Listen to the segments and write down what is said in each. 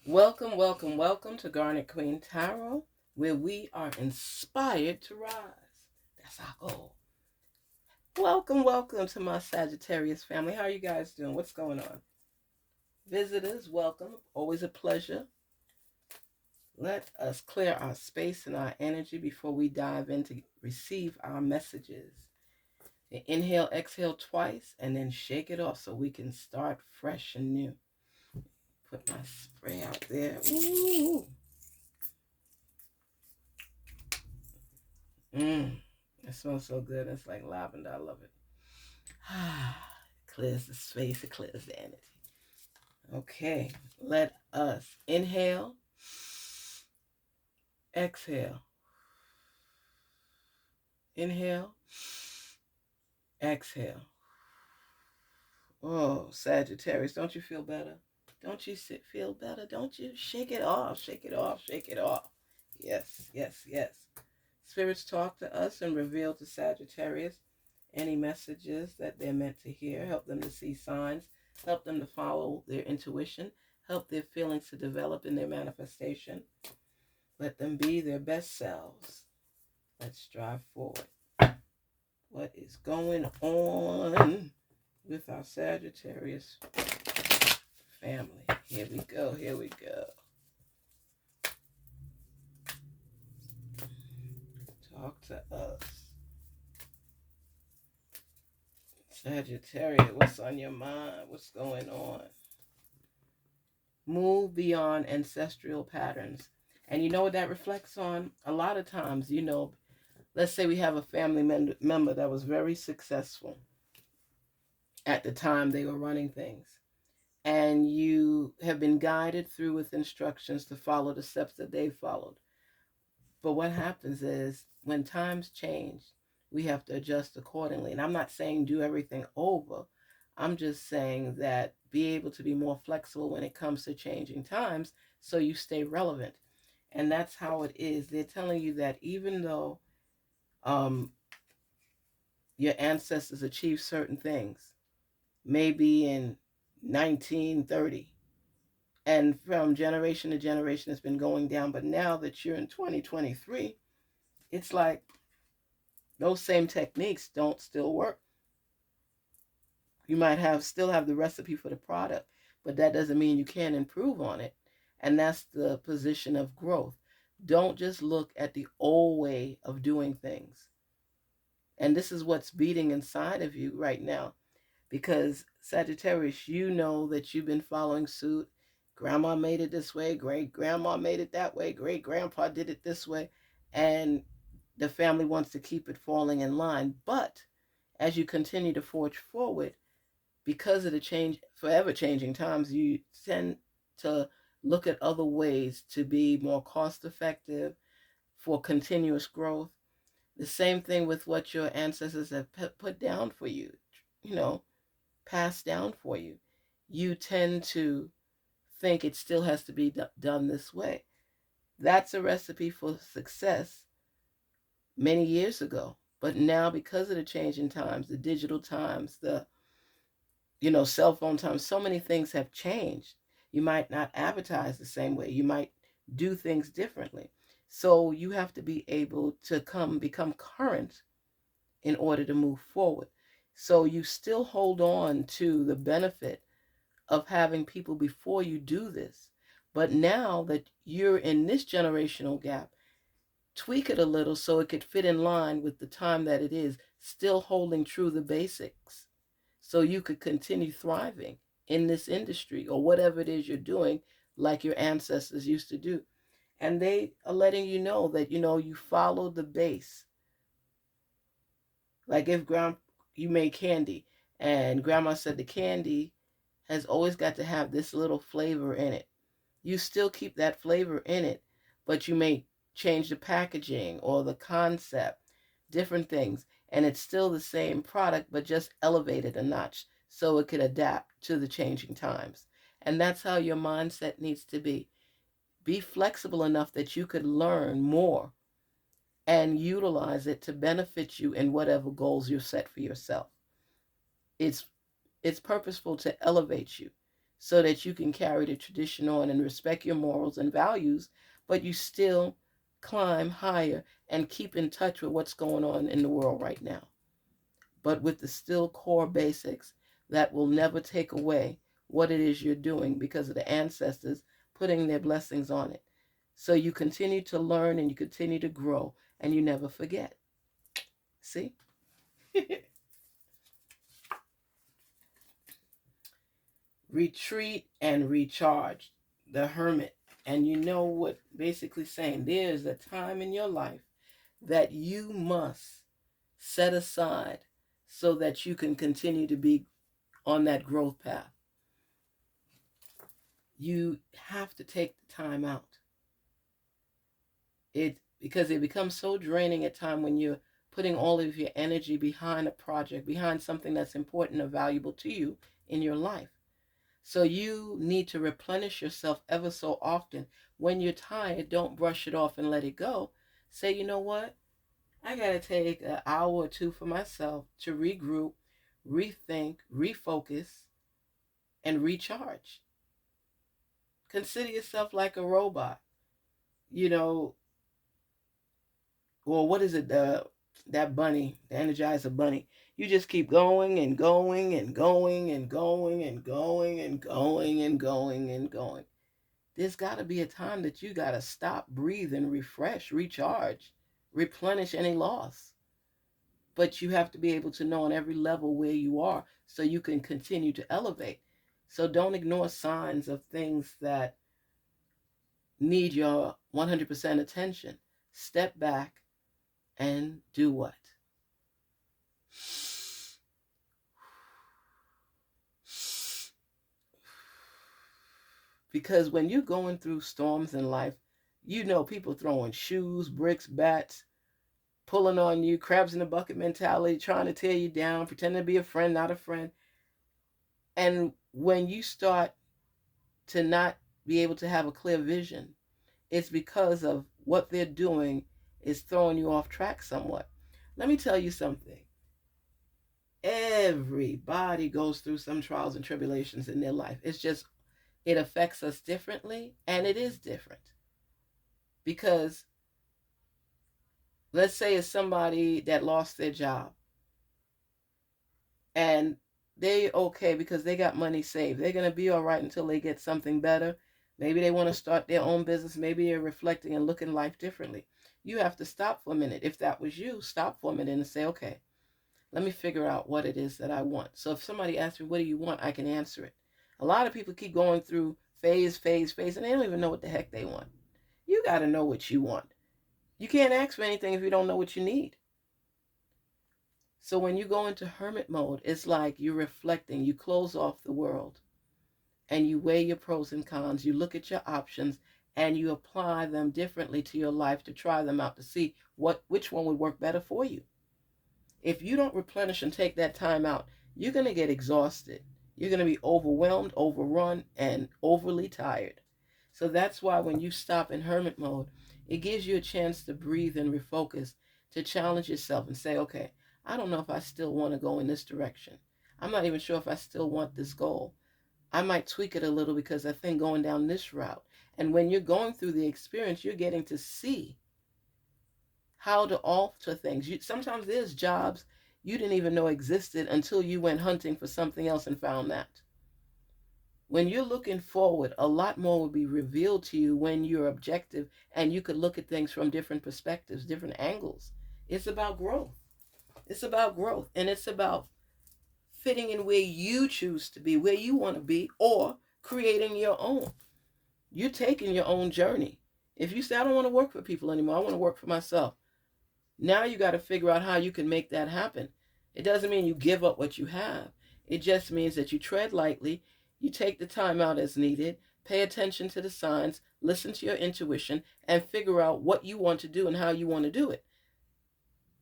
Welcome, welcome, welcome to Garnetqueentarot, where we are inspired to rise. That's our goal. Welcome, welcome to my Sagittarius family. How are you guys doing? What's going on? Visitors, welcome. Always a pleasure. Let us clear our space and our energy before we dive in to receive our messages. Inhale, exhale twice, and then shake it off so we can start fresh and new. Put my spray out there. Ooh. It smells so good. It's like lavender. I love it. Clears the space. It clears the energy. Okay. Let us inhale. Exhale. Inhale. Exhale. Oh, Sagittarius, don't you feel better? Don't you feel better? Don't you? Shake it off. Shake it off. Shake it off. Yes, yes, yes. Spirits talk to us and reveal to Sagittarius any messages that they're meant to hear. Help them to see signs. Help them to follow their intuition. Help their feelings to develop in their manifestation. Let them be their best selves. Let's strive forward. What is going on with our Sagittarius family? Here we go. Here we go. Talk to us. Sagittarius, what's on your mind? What's going on? Move beyond ancestral patterns. And you know what that reflects on? A lot of times, let's say we have a family member that was very successful at the time they were running things. And you have been guided through with instructions to follow the steps that they followed. But what happens is when times change, we have to adjust accordingly. And I'm not saying do everything over. I'm just saying that be able to be more flexible when it comes to changing times so you stay relevant. And that's how it is. They're telling you that even though your ancestors achieved certain things, maybe in 1930, and from generation to generation it's been going down, but now that you're in 2023, it's like those same techniques don't still work. You might still have the recipe for the product, but that doesn't mean you can't improve on it. And that's the position of growth. Don't just look at the old way of doing things. And this is what's beating inside of you right now. Because Sagittarius, you know that you've been following suit. Grandma made it this way, great grandma made it that way, great grandpa did it this way, and the family wants to keep it falling in line. But as you continue to forge forward, because of the forever changing times, you tend to look at other ways to be more cost effective for continuous growth. The same thing with what your ancestors have put down for you, passed down for you. You tend to think it still has to be done this way. That's a recipe for success many years ago. But now, because of the changing times, the digital times, the cell phone times, so many things have changed. You might not advertise the same way. You might do things differently. So you have to be able to become current in order to move forward. So you still hold on to the benefit of having people before you do this. But now that you're in this generational gap, tweak it a little so it could fit in line with the time that it is, still holding true the basics so you could continue thriving in this industry or whatever it is you're doing like your ancestors used to do. And they are letting you know that, you follow the base. Like if you made candy and grandma said the candy has always got to have this little flavor in it. You still keep that flavor in it, but you may change the packaging or the concept, different things, and it's still the same product, but just elevated a notch so it could adapt to the changing times. And that's how your mindset needs to be. Be flexible enough that you could learn more and utilize it to benefit you in whatever goals you set for yourself. It's purposeful to elevate you, so that you can carry the tradition on and respect your morals and values, but you still climb higher and keep in touch with what's going on in the world right now, but with the still core basics that will never take away what it is you're doing because of the ancestors putting their blessings on it. So you continue to learn and you continue to grow and you never forget. See? Retreat and recharge. The Hermit. And you know what basically saying, there's a time in your life that you must set aside so that you can continue to be on that growth path. You have to take the time out. Because it becomes so draining at time when you're putting all of your energy behind a project, behind something that's important or valuable to you in your life. So you need to replenish yourself ever so often. When you're tired, don't brush it off and let it go. Say, you know what? I got to take an hour or two for myself to regroup, rethink, refocus, and recharge. Consider yourself like a robot. You know, well, what is it? That bunny, the Energizer bunny. You just keep going and going and going and going and going and going and going and going. There's got to be a time that you got to stop, breathe, and refresh, recharge, replenish any loss. But you have to be able to know on every level where you are so you can continue to elevate. So don't ignore signs of things that need your 100% attention. Step back and do what? Because when you're going through storms in life, you know people throwing shoes, bricks, bats, pulling on you, crabs in the bucket mentality, trying to tear you down, pretending to be a friend, not a friend. And when you start to not be able to have a clear vision, it's because of what they're doing is throwing you off track somewhat. Let me tell you something. Everybody goes through some trials and tribulations in their life. It's just, it affects us differently, and it is different. Because let's say it's somebody that lost their job and they okay because they got money saved. They're going to be all right until they get something better. Maybe they want to start their own business. Maybe they're reflecting and looking life differently. You have to stop for a minute. If that was you, stop for a minute and say, okay, let me figure out what it is that I want. So if somebody asks me, what do you want? I can answer it. A lot of people keep going through phase, and they don't even know what the heck they want. You got to know what you want. You can't ask for anything if you don't know what you need. So when you go into hermit mode, it's like you're reflecting. You close off the world and you weigh your pros and cons. You look at your options and you apply them differently to your life to try them out to see which one would work better for you. If you don't replenish and take that time out, you're going to get exhausted. You're going to be overwhelmed, overrun, and overly tired. So that's why when you stop in hermit mode, it gives you a chance to breathe and refocus, to challenge yourself and say, okay, I don't know if I still want to go in this direction. I'm not even sure if I still want this goal. I might tweak it a little because I think going down this route. And when you're going through the experience, you're getting to see how to alter things. Sometimes there's jobs you didn't even know existed until you went hunting for something else and found that. When you're looking forward, a lot more will be revealed to you when you're objective and you could look at things from different perspectives, different angles. It's about growth. It's about growth, and it's about fitting in where you choose to be, where you want to be, or creating your own. You're taking your own journey. If you say, I don't want to work for people anymore, I want to work for myself. Now you got to figure out how you can make that happen. It doesn't mean you give up what you have. It just means that you tread lightly, you take the time out as needed, pay attention to the signs, listen to your intuition, and figure out what you want to do and how you want to do it.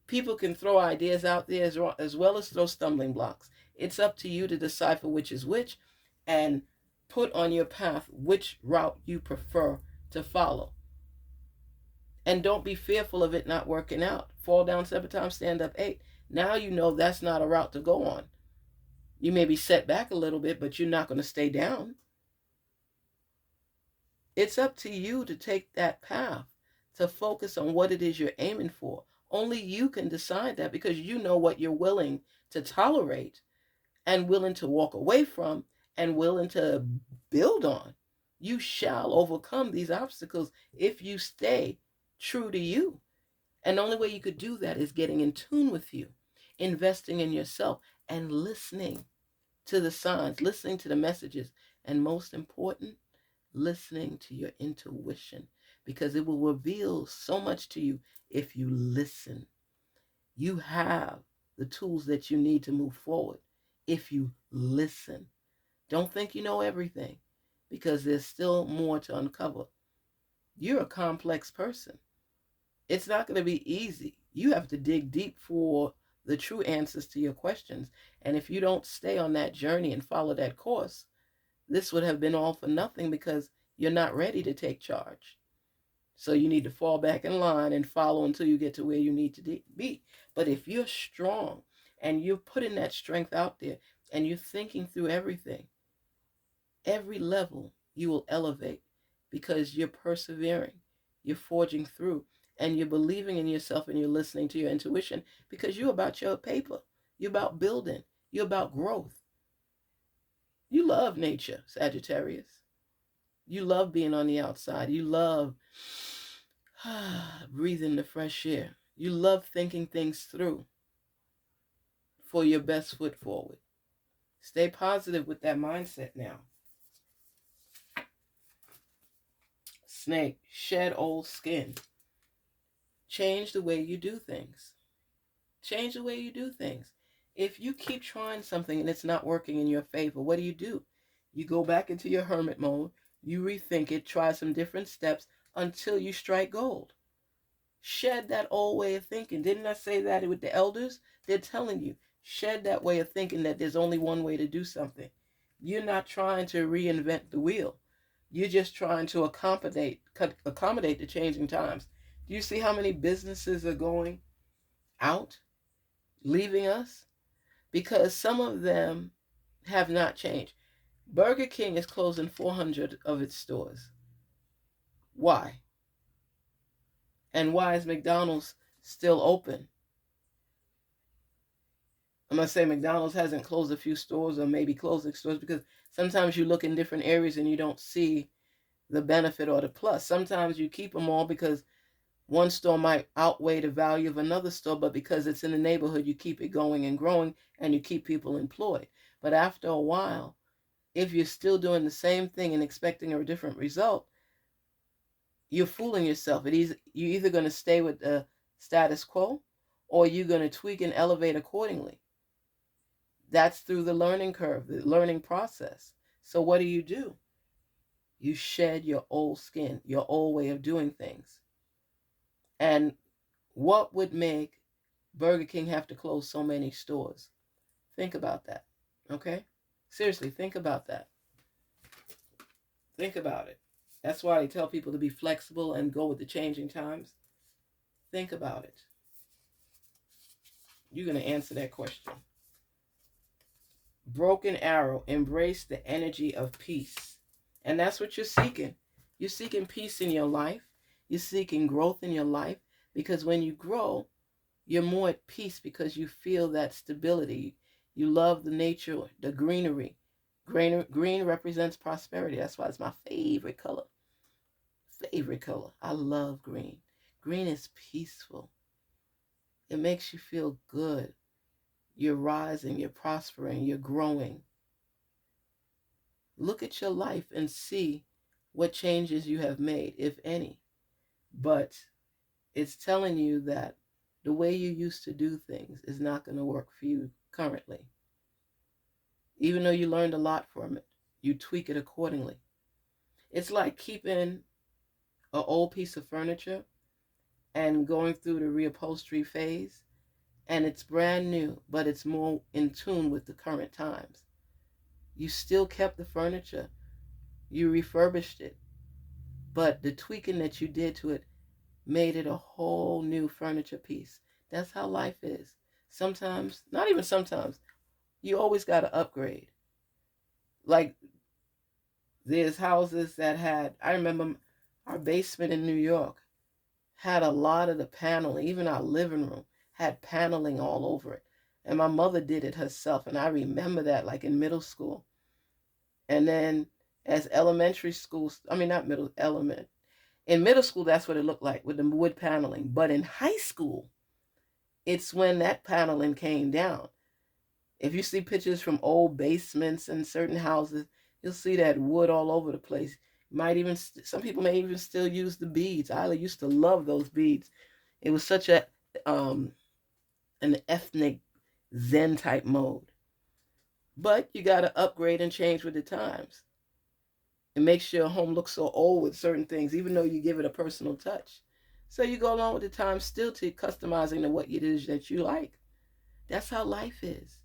People can throw ideas out there as well as throw stumbling blocks. It's up to you to decipher which is which and put on your path which route you prefer to follow. And don't be fearful of it not working out. Fall down 7 times, stand up 8. Now you know that's not a route to go on. You may be set back a little bit, but you're not going to stay down. It's up to you to take that path, to focus on what it is you're aiming for. Only you can decide that, because you know what you're willing to tolerate and willing to walk away from and willing to build on. You shall overcome these obstacles if you stay true to you. And the only way you could do that is getting in tune with you, investing in yourself, and listening to the signs, listening to the messages, and most important, listening to your intuition, because it will reveal so much to you if you listen. You have the tools that you need to move forward if you listen. Don't think you know everything, because there's still more to uncover. You're a complex person. It's not going to be easy. You have to dig deep for the true answers to your questions. And if you don't stay on that journey and follow that course, this would have been all for nothing, because you're not ready to take charge. So you need to fall back in line and follow until you get to where you need to be. But if you're strong and you're putting that strength out there and you're thinking through everything, every level you will elevate, because you're persevering, you're forging through, and you're believing in yourself, and you're listening to your intuition, because you're about your paper. You're about building. You're about growth. You love nature, Sagittarius. You love being on the outside. You love breathing the fresh air. You love thinking things through for your best foot forward. Stay positive with that mindset now. Snake, shed old skin. Change the way you do things. Change the way you do things. If you keep trying something and it's not working in your favor, what do? You go back into your hermit mode. You rethink it, try some different steps until you strike gold. Shed that old way of thinking. Didn't I say that with the elders? They're telling you, shed that way of thinking that there's only one way to do something. You're not trying to reinvent the wheel. You're just trying to accommodate the changing times. Do you see how many businesses are going out, leaving us? Because some of them have not changed. Burger King is closing 400 of its stores. Why? And why is McDonald's still open? I'm going to say McDonald's hasn't closed a few stores, or maybe closing stores, because sometimes you look in different areas and you don't see the benefit or the plus. Sometimes you keep them all because one store might outweigh the value of another store, but because it's in the neighborhood, you keep it going and growing, and you keep people employed. But after a while, if you're still doing the same thing and expecting a different result, you're fooling yourself. You're either going to stay with the status quo, or you're going to tweak and elevate accordingly. That's through the learning curve, the learning process. So what do? You shed your old skin, your old way of doing things. And what would make Burger King have to close so many stores? Think about that, okay? Seriously, think about that. Think about it. That's why I tell people to be flexible and go with the changing times. Think about it. You're going to answer that question. Broken arrow, embrace the energy of peace. And that's what you're seeking. You're seeking peace in your life. You're seeking growth in your life, because when you grow, you're more at peace, because you feel that stability. You love the nature, the greenery. Green represents prosperity. That's why it's my favorite color. Favorite color. I love green. Green is peaceful. It makes you feel good. You're rising, you're prospering, you're growing. Look at your life and see what changes you have made, if any. But it's telling you that the way you used to do things is not going to work for you currently. Even though you learned a lot from it, you tweak it accordingly. It's like keeping an old piece of furniture and going through the reupholstery phase, and it's brand new, but it's more in tune with the current times. You still kept the furniture, you refurbished it, but the tweaking that you did to it made it a whole new furniture piece. That's how life is. Sometimes, not even sometimes, you always got to upgrade. Like There's houses that had, I remember our basement in New York had a lot of the paneling, even our living room had paneling all over it. And my mother did it herself. And I remember that like in middle school. And then as elementary school, I mean, not middle, element. In middle school, that's what it looked like with the wood paneling. But in high school, it's when that paneling came down. If you see pictures from old basements and certain houses, you'll see that wood all over the place. Might even some people may even still use the beads. I used to love those beads. It was such a an ethnic Zen type mode. But you got to upgrade and change with the times. It makes your home look so old with certain things, even though you give it a personal touch. So you go along with the times, still to customizing to what it is that you like. That's how life is.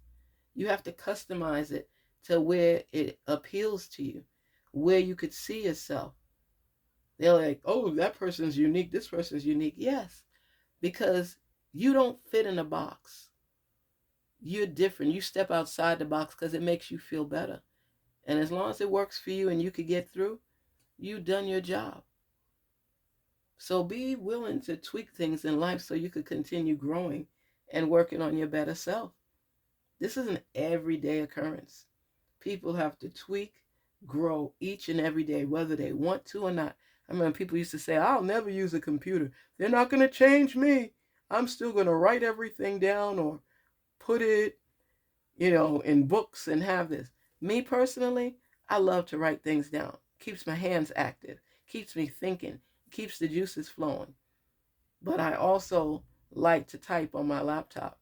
You have to customize it to where it appeals to you, where you could see yourself. They're like, oh, that person's unique, this person's unique. Yes, because you don't fit in a box. You're different. You step outside the box because it makes you feel better. And as long as it works for you and you could get through, you've done your job. So be willing to tweak things in life so you could continue growing and working on your better self. This is an everyday occurrence. People have to tweak, grow each and every day, whether they want to or not. I remember people used to say, I'll never use a computer. They're not going to change me. I'm still going to write everything down or put it, in books and have this. Me personally, I love to write things down. Keeps my hands active, keeps me thinking, keeps the juices flowing. But I also like to type on my laptop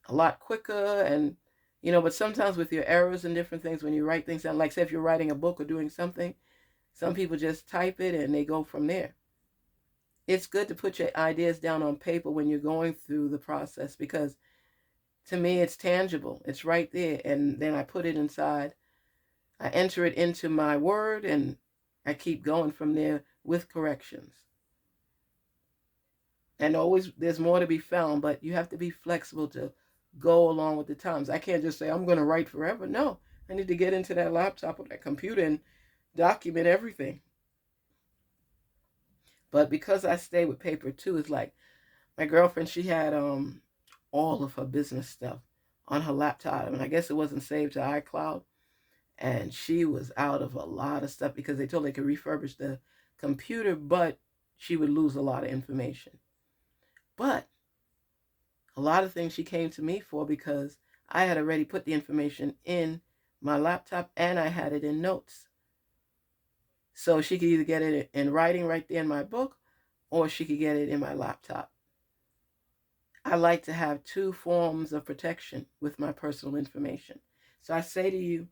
a lot quicker and but sometimes with your errors and different things when you write things down, like say if you're writing a book or doing something, some people just type it and they go from there. It's good to put your ideas down on paper when you're going through the process because to me it's tangible. It's right there. And then I put it inside. I enter it into my word and I keep going from there with corrections. And always there's more to be found, but you have to be flexible to go along with the times. I can't just say I'm going to write forever. No, I need to get into that laptop or that computer and document everything. But because I stay with paper too, it's like my girlfriend, she had all of her business stuff on her laptop. And I guess it wasn't saved to iCloud. And she was out of a lot of stuff because they told her they could refurbish the computer, but she would lose a lot of information. But a lot of things she came to me for because I had already put the information in my laptop and I had it in notes. So she could either get it in writing right there in my book or she could get it in my laptop. I like to have two forms of protection with my personal information. So I say to you,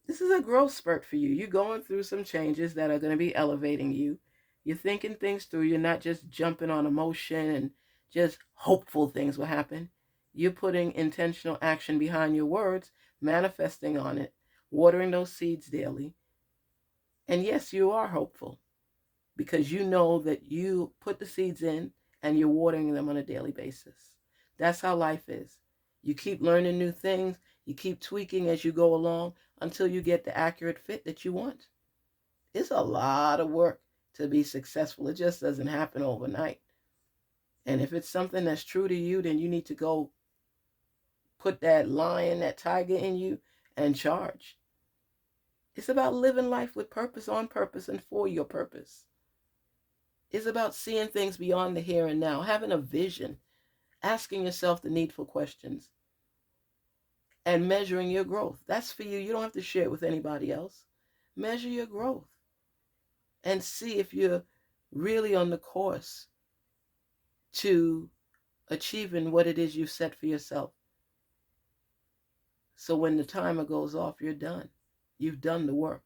this is a growth spurt for you. You're going through some changes that are going to be elevating you. You're thinking things through. You're not just jumping on emotion and just hopeful things will happen. You're putting intentional action behind your words, manifesting on it, watering those seeds daily. And yes, you are hopeful because you know that you put the seeds in and you're watering them on a daily basis. That's how life is. You keep learning new things. You keep tweaking as you go along until you get the accurate fit that you want. It's a lot of work to be successful. It just doesn't happen overnight. And if it's something that's true to you, then you need to go put that lion, that tiger in you and charge. It's about living life with purpose, on purpose, and for your purpose. It's about seeing things beyond the here and now, having a vision, asking yourself the needful questions, and measuring your growth. That's for you. You don't have to share it with anybody else. Measure your growth and see if you're really on the course to achieving what it is you've set for yourself. So when the timer goes off, you're done. You've done the work.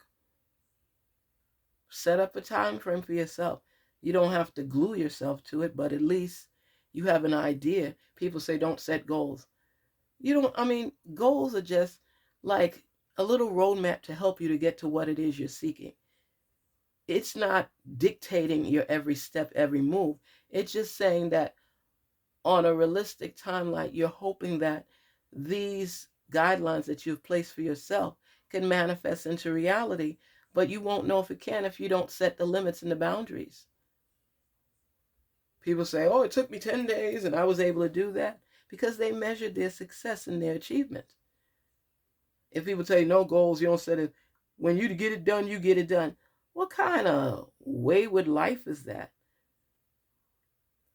Set up a time frame for yourself. You don't have to glue yourself to it, but at least you have an idea. People say don't set goals. Goals are just like a little roadmap to help you to get to what it is you're seeking. It's not dictating your every step, every move. It's just saying that on a realistic timeline, you're hoping that these guidelines that you've placed for yourself can manifest into reality, but you won't know if it can if you don't set the limits and the boundaries. People say, oh, it took me 10 days and I was able to do that, because they measured their success and their achievement. If people tell you no goals, you don't set it. When you get it done, you get it done. What kind of wayward life is that?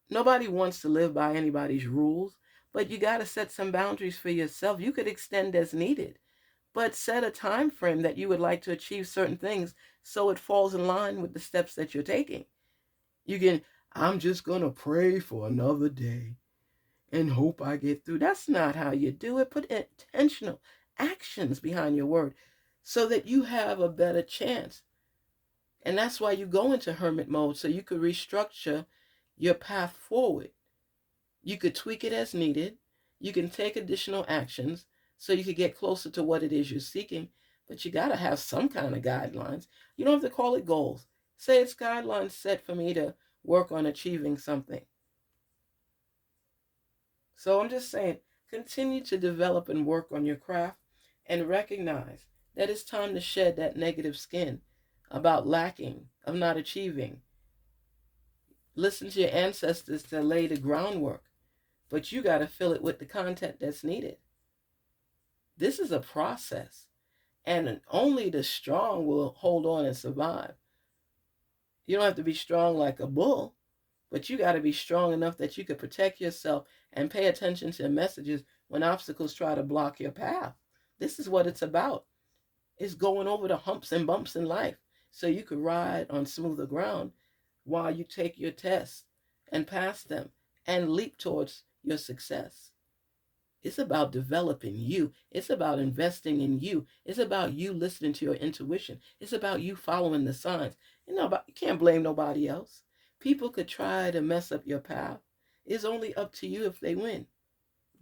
Nobody wants to live by anybody's rules, but you got to set some boundaries for yourself. You could extend as needed, but set a time frame that you would like to achieve certain things so it falls in line with the steps that you're taking. You can, I'm just going to pray for another day and hope I get through. That's not how you do it. Put intentional actions behind your word so that you have a better chance. And that's why you go into hermit mode, so you could restructure your path forward. You could tweak it as needed. You can take additional actions so you could get closer to what it is you're seeking. But you got to have some kind of guidelines. You don't have to call it goals. Say it's guidelines set for me to work on achieving something. So I'm just saying, continue to develop and work on your craft, and recognize that it's time to shed that negative skin about lacking, of not achieving. Listen to your ancestors to lay the groundwork, but you got to fill it with the content that's needed. This is a process, and only the strong will hold on and survive. You don't have to be strong like a bull, but you got to be strong enough that you could protect yourself and pay attention to messages when obstacles try to block your path. This is what it's about. It's going over the humps and bumps in life so you could ride on smoother ground while you take your tests and pass them and leap towards your success. It's about developing you. It's about investing in you. It's about you listening to your intuition. It's about you following the signs. You can't blame nobody else. People could try to mess up your path. It's only up to you if they win.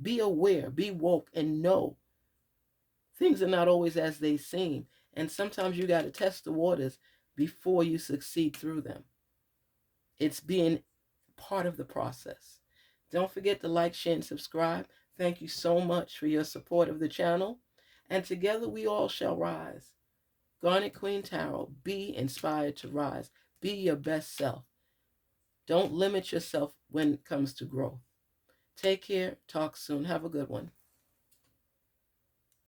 Be aware, be woke, and know things are not always as they seem. And sometimes you got to test the waters before you succeed through them. It's being part of the process. Don't forget to like, share, and subscribe. Thank you so much for your support of the channel. And together we all shall rise. Garnet Queen Tarot, be inspired to rise. Be your best self. Don't limit yourself when it comes to growth. Take care. Talk soon. Have a good one.